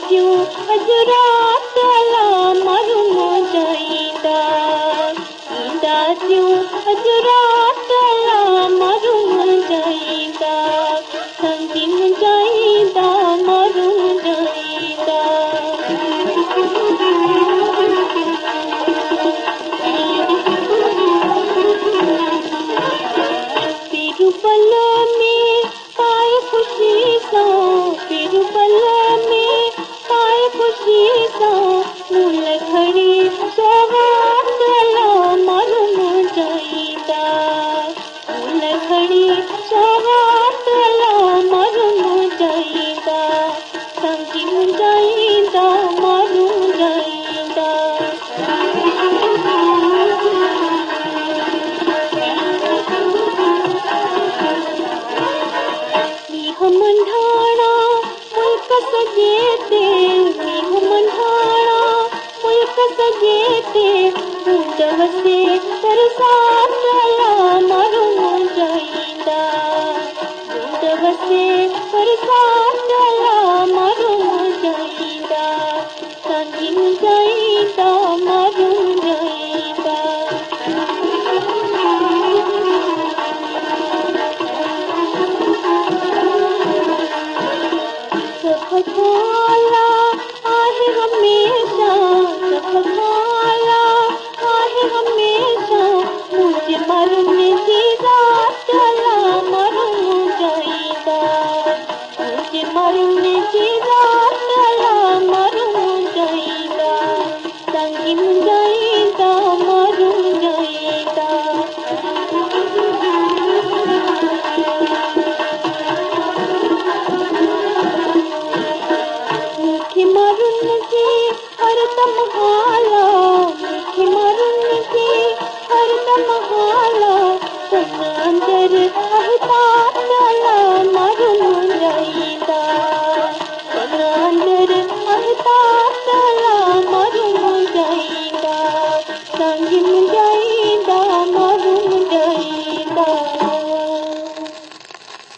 क्यों हजरातला मरुम जाइंदा ईंदा क्यों हजरातला मरुम जाइंदा संगिम जाइंदा मरुम जाइंदा तिरुपल में पाए खुशी सा तिरुपल में पाए खुशी सा मूल घड़ी सौगातला मरुम जाइंदा मूल घड़ी सौगातला मरुम जाइंदा संगिम जाइंदा मरुम जाइंदा मंढाणा मुल्क सजेते मंढाणा मुल्क सजेते उदवसे परसातला मरुम जाइंदा उदवसे परसातला मरुम जाइंदा संगिम जाइंदा मरुम जाइंदा सफाला आहे हमेशा सफाला आहे हमेशा मुझे मरने की रातला मरुम जाइंदा मुझे मरने की रातला मरुम जाइंदा संगिम जाइंदा मरुम जाइंदा मरुन की हरदम हाला मीठी मरुन की हरदम हाला तन अंदर रहता